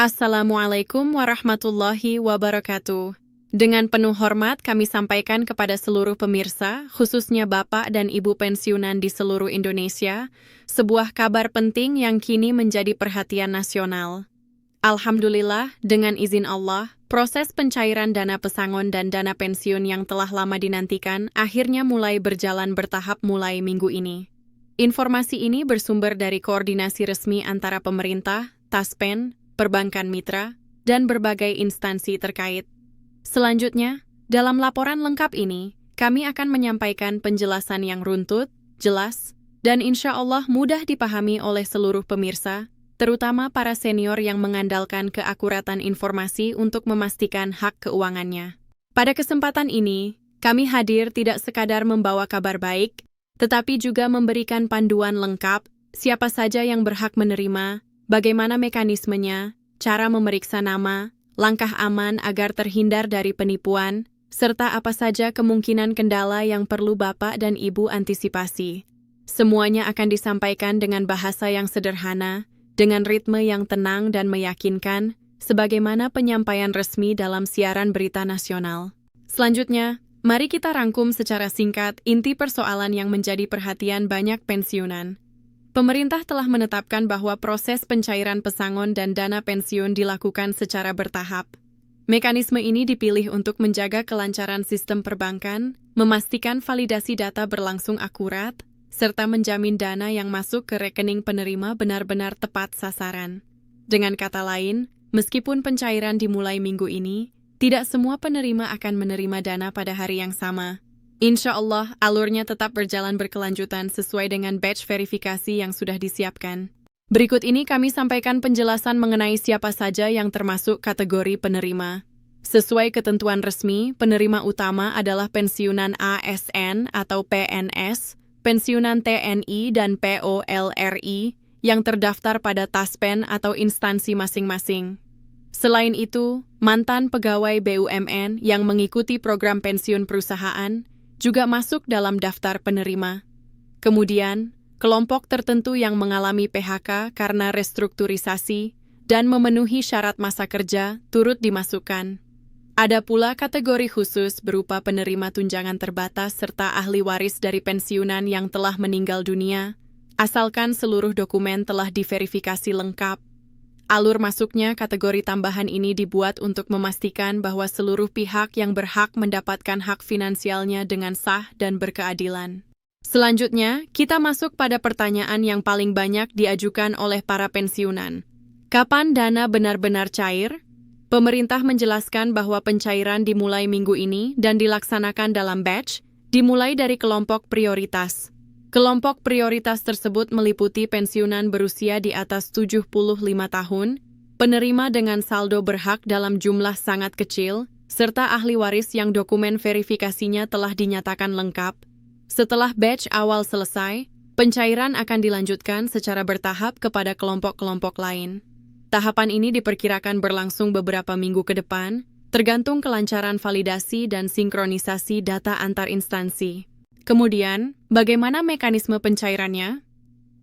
Assalamualaikum warahmatullahi wabarakatuh. Dengan penuh hormat kami sampaikan kepada seluruh pemirsa, khususnya Bapak dan Ibu pensiunan di seluruh Indonesia, sebuah kabar penting yang kini menjadi perhatian nasional. Alhamdulillah, dengan izin Allah, proses pencairan dana pesangon dan dana pensiun yang telah lama dinantikan akhirnya mulai berjalan bertahap mulai minggu ini. Informasi ini bersumber dari koordinasi resmi antara pemerintah, Taspen, perbankan mitra, dan berbagai instansi terkait. Selanjutnya, dalam laporan lengkap ini, kami akan menyampaikan penjelasan yang runtut, jelas, dan insya Allah mudah dipahami oleh seluruh pemirsa, terutama para senior yang mengandalkan keakuratan informasi untuk memastikan hak keuangannya. Pada kesempatan ini, kami hadir tidak sekadar membawa kabar baik, tetapi juga memberikan panduan lengkap, siapa saja yang berhak menerima, bagaimana mekanismenya, cara memeriksa nama, langkah aman agar terhindar dari penipuan, serta apa saja kemungkinan kendala yang perlu Bapak dan Ibu antisipasi. Semuanya akan disampaikan dengan bahasa yang sederhana, dengan ritme yang tenang dan meyakinkan, sebagaimana penyampaian resmi dalam siaran berita nasional. Selanjutnya, mari kita rangkum secara singkat inti persoalan yang menjadi perhatian banyak pensiunan. Pemerintah telah menetapkan bahwa proses pencairan pesangon dan dana pensiun dilakukan secara bertahap. Mekanisme ini dipilih untuk menjaga kelancaran sistem perbankan, memastikan validasi data berlangsung akurat, serta menjamin dana yang masuk ke rekening penerima benar-benar tepat sasaran. Dengan kata lain, meskipun pencairan dimulai minggu ini, tidak semua penerima akan menerima dana pada hari yang sama. Insya Allah, alurnya tetap berjalan berkelanjutan sesuai dengan batch verifikasi yang sudah disiapkan. Berikut ini kami sampaikan penjelasan mengenai siapa saja yang termasuk kategori penerima. Sesuai ketentuan resmi, penerima utama adalah pensiunan ASN atau PNS, pensiunan TNI dan POLRI yang terdaftar pada Taspen atau instansi masing-masing. Selain itu, mantan pegawai BUMN yang mengikuti program pensiun perusahaan juga masuk dalam daftar penerima. Kemudian, kelompok tertentu yang mengalami PHK karena restrukturisasi dan memenuhi syarat masa kerja turut dimasukkan. Ada pula kategori khusus berupa penerima tunjangan terbatas serta ahli waris dari pensiunan yang telah meninggal dunia, asalkan seluruh dokumen telah diverifikasi lengkap. Alur masuknya kategori tambahan ini dibuat untuk memastikan bahwa seluruh pihak yang berhak mendapatkan hak finansialnya dengan sah dan berkeadilan. Selanjutnya, kita masuk pada pertanyaan yang paling banyak diajukan oleh para pensiunan. Kapan dana benar-benar cair? Pemerintah menjelaskan bahwa pencairan dimulai minggu ini dan dilaksanakan dalam batch, dimulai dari kelompok prioritas. Kelompok prioritas tersebut meliputi pensiunan berusia di atas 75 tahun, penerima dengan saldo berhak dalam jumlah sangat kecil, serta ahli waris yang dokumen verifikasinya telah dinyatakan lengkap. Setelah batch awal selesai, pencairan akan dilanjutkan secara bertahap kepada kelompok-kelompok lain. Tahapan ini diperkirakan berlangsung beberapa minggu ke depan, tergantung kelancaran validasi dan sinkronisasi data antar instansi. Kemudian, bagaimana mekanisme pencairannya?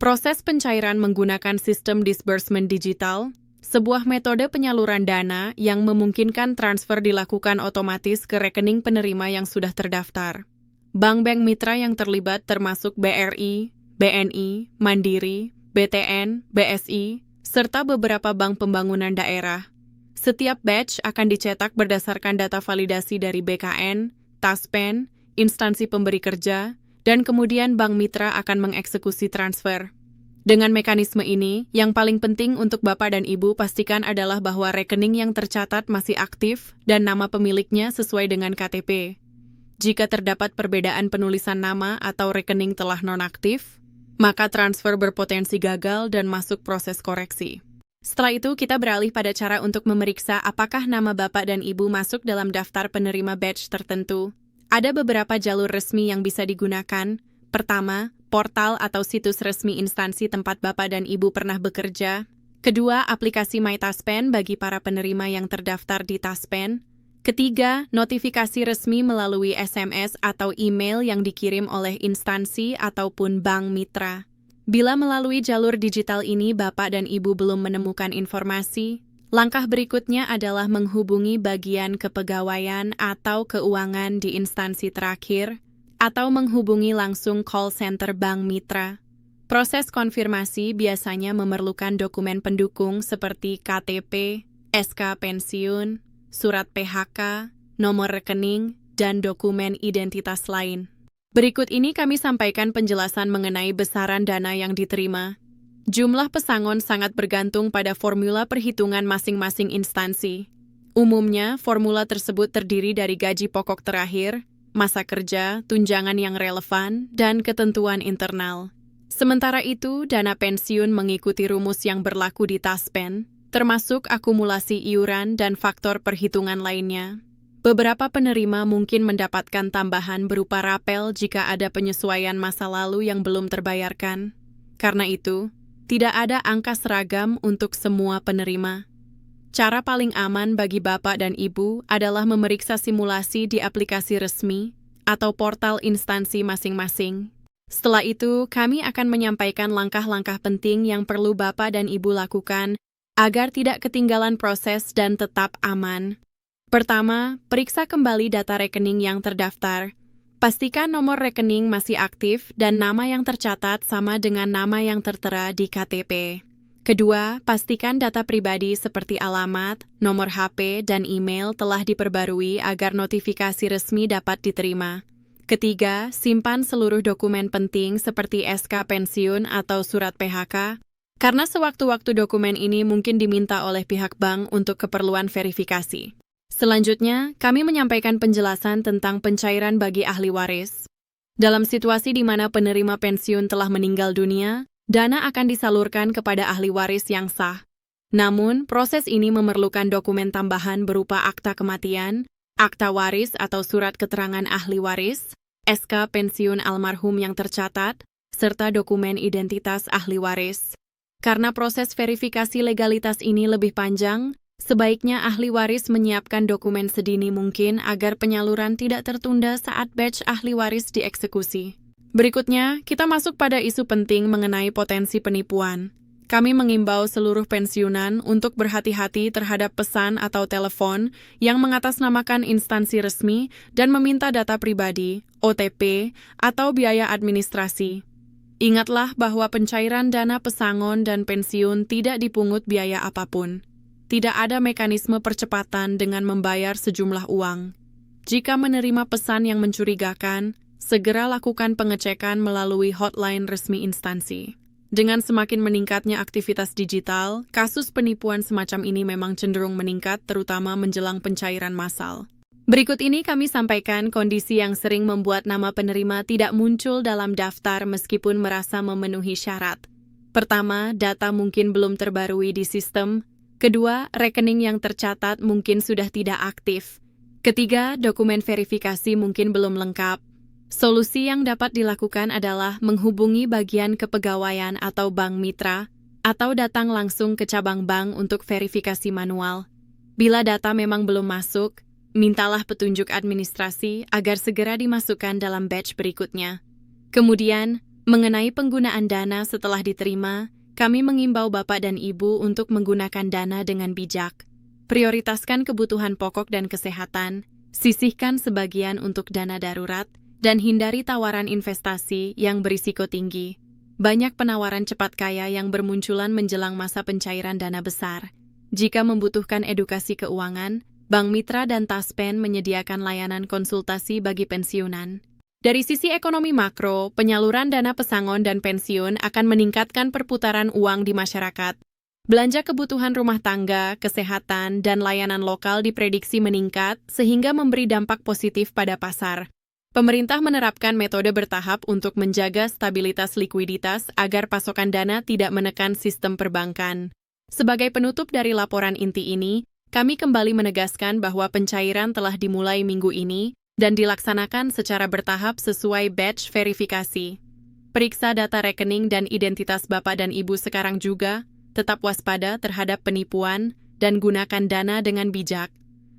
Proses pencairan menggunakan sistem disbursement digital, sebuah metode penyaluran dana yang memungkinkan transfer dilakukan otomatis ke rekening penerima yang sudah terdaftar. Bank-bank mitra yang terlibat termasuk BRI, BNI, Mandiri, BTN, BSI, serta beberapa bank pembangunan daerah. Setiap batch akan dicetak berdasarkan data validasi dari BKN, Taspen, instansi pemberi kerja, dan kemudian bank mitra akan mengeksekusi transfer. Dengan mekanisme ini, yang paling penting untuk Bapak dan Ibu pastikan adalah bahwa rekening yang tercatat masih aktif dan nama pemiliknya sesuai dengan KTP. Jika terdapat perbedaan penulisan nama atau rekening telah nonaktif, maka transfer berpotensi gagal dan masuk proses koreksi. Setelah itu, kita beralih pada cara untuk memeriksa apakah nama Bapak dan Ibu masuk dalam daftar penerima batch tertentu. Ada beberapa jalur resmi yang bisa digunakan. Pertama, portal atau situs resmi instansi tempat Bapak dan Ibu pernah bekerja. Kedua, aplikasi My Taspen bagi para penerima yang terdaftar di Taspen. Ketiga, notifikasi resmi melalui SMS atau email yang dikirim oleh instansi ataupun bank mitra. Bila melalui jalur digital ini Bapak dan Ibu belum menemukan informasi, Langkah berikutnya adalah menghubungi bagian kepegawaian atau keuangan di instansi terakhir, atau menghubungi langsung call center bank mitra. Proses konfirmasi biasanya memerlukan dokumen pendukung seperti KTP, SK pensiun, surat PHK, nomor rekening, dan dokumen identitas lain. Berikut ini kami sampaikan penjelasan mengenai besaran dana yang diterima. Jumlah pesangon sangat bergantung pada formula perhitungan masing-masing instansi. Umumnya, formula tersebut terdiri dari gaji pokok terakhir, masa kerja, tunjangan yang relevan, dan ketentuan internal. Sementara itu, dana pensiun mengikuti rumus yang berlaku di Taspen, termasuk akumulasi iuran dan faktor perhitungan lainnya. Beberapa penerima mungkin mendapatkan tambahan berupa rapel jika ada penyesuaian masa lalu yang belum terbayarkan. Karena itu, tidak ada angka seragam untuk semua penerima. Cara paling aman bagi Bapak dan Ibu adalah memeriksa simulasi di aplikasi resmi atau portal instansi masing-masing. Setelah itu, kami akan menyampaikan langkah-langkah penting yang perlu Bapak dan Ibu lakukan agar tidak ketinggalan proses dan tetap aman. Pertama, periksa kembali data rekening yang terdaftar. Pastikan nomor rekening masih aktif dan nama yang tercatat sama dengan nama yang tertera di KTP. Kedua, pastikan data pribadi seperti alamat, nomor HP, dan email telah diperbarui agar notifikasi resmi dapat diterima. Ketiga, simpan seluruh dokumen penting seperti SK pensiun atau surat PHK, karena sewaktu-waktu dokumen ini mungkin diminta oleh pihak bank untuk keperluan verifikasi. Selanjutnya, kami menyampaikan penjelasan tentang pencairan bagi ahli waris. Dalam situasi di mana penerima pensiun telah meninggal dunia, dana akan disalurkan kepada ahli waris yang sah. Namun, proses ini memerlukan dokumen tambahan berupa akta kematian, akta waris atau surat keterangan ahli waris, SK pensiun almarhum yang tercatat, serta dokumen identitas ahli waris. Karena proses verifikasi legalitas ini lebih panjang, sebaiknya ahli waris menyiapkan dokumen sedini mungkin agar penyaluran tidak tertunda saat batch ahli waris dieksekusi. Berikutnya, kita masuk pada isu penting mengenai potensi penipuan. Kami mengimbau seluruh pensiunan untuk berhati-hati terhadap pesan atau telepon yang mengatasnamakan instansi resmi dan meminta data pribadi, OTP, atau biaya administrasi. Ingatlah bahwa pencairan dana pesangon dan pensiun tidak dipungut biaya apapun. Tidak ada mekanisme percepatan dengan membayar sejumlah uang. Jika menerima pesan yang mencurigakan, segera lakukan pengecekan melalui hotline resmi instansi. Dengan semakin meningkatnya aktivitas digital, kasus penipuan semacam ini memang cenderung meningkat, terutama menjelang pencairan massal. Berikut ini kami sampaikan kondisi yang sering membuat nama penerima tidak muncul dalam daftar meskipun merasa memenuhi syarat. Pertama, data mungkin belum terbarui di sistem. Kedua, rekening yang tercatat mungkin sudah tidak aktif. Ketiga, dokumen verifikasi mungkin belum lengkap. Solusi yang dapat dilakukan adalah menghubungi bagian kepegawaian atau bank mitra, atau datang langsung ke cabang bank untuk verifikasi manual. Bila data memang belum masuk, mintalah petunjuk administrasi agar segera dimasukkan dalam batch berikutnya. Kemudian, mengenai penggunaan dana setelah diterima, kami mengimbau Bapak dan Ibu untuk menggunakan dana dengan bijak. Prioritaskan kebutuhan pokok dan kesehatan, sisihkan sebagian untuk dana darurat, dan hindari tawaran investasi yang berisiko tinggi. Banyak penawaran cepat kaya yang bermunculan menjelang masa pencairan dana besar. Jika membutuhkan edukasi keuangan, Bank Mitra dan Taspen menyediakan layanan konsultasi bagi pensiunan. Dari sisi ekonomi makro, penyaluran dana pesangon dan pensiun akan meningkatkan perputaran uang di masyarakat. Belanja kebutuhan rumah tangga, kesehatan, dan layanan lokal diprediksi meningkat sehingga memberi dampak positif pada pasar. Pemerintah menerapkan metode bertahap untuk menjaga stabilitas likuiditas agar pasokan dana tidak menekan sistem perbankan. Sebagai penutup dari laporan inti ini, kami kembali menegaskan bahwa pencairan telah dimulai minggu ini dan dilaksanakan secara bertahap sesuai batch verifikasi. Periksa data rekening dan identitas Bapak dan Ibu sekarang juga, tetap waspada terhadap penipuan, dan gunakan dana dengan bijak.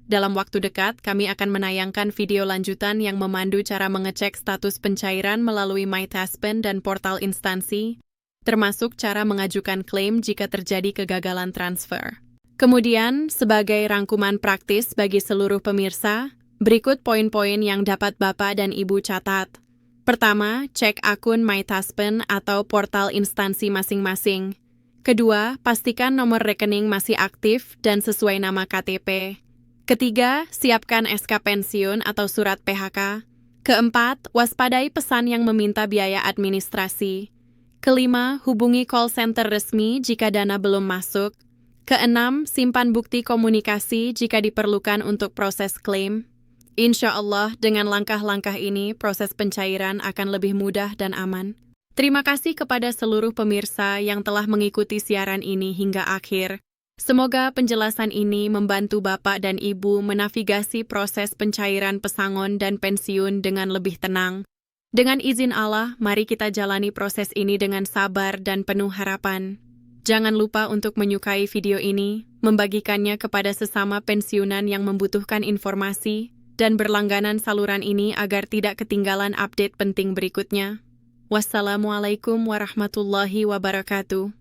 Dalam waktu dekat, kami akan menayangkan video lanjutan yang memandu cara mengecek status pencairan melalui MyTaspen dan portal instansi, termasuk cara mengajukan klaim jika terjadi kegagalan transfer. Kemudian, sebagai rangkuman praktis bagi seluruh pemirsa, berikut poin-poin yang dapat Bapak dan Ibu catat. Pertama, cek akun MyTaspen atau portal instansi masing-masing. Kedua, pastikan nomor rekening masih aktif dan sesuai nama KTP. Ketiga, siapkan SK pensiun atau surat PHK. Keempat, waspadai pesan yang meminta biaya administrasi. Kelima, hubungi call center resmi jika dana belum masuk. Keenam, simpan bukti komunikasi jika diperlukan untuk proses klaim. Insya Allah, dengan langkah-langkah ini, proses pencairan akan lebih mudah dan aman. Terima kasih kepada seluruh pemirsa yang telah mengikuti siaran ini hingga akhir. Semoga penjelasan ini membantu Bapak dan Ibu menavigasi proses pencairan pesangon dan pensiun dengan lebih tenang. Dengan izin Allah, mari kita jalani proses ini dengan sabar dan penuh harapan. Jangan lupa untuk menyukai video ini, membagikannya kepada sesama pensiunan yang membutuhkan informasi, dan berlangganan saluran ini agar tidak ketinggalan update penting berikutnya. Wassalamualaikum warahmatullahi wabarakatuh.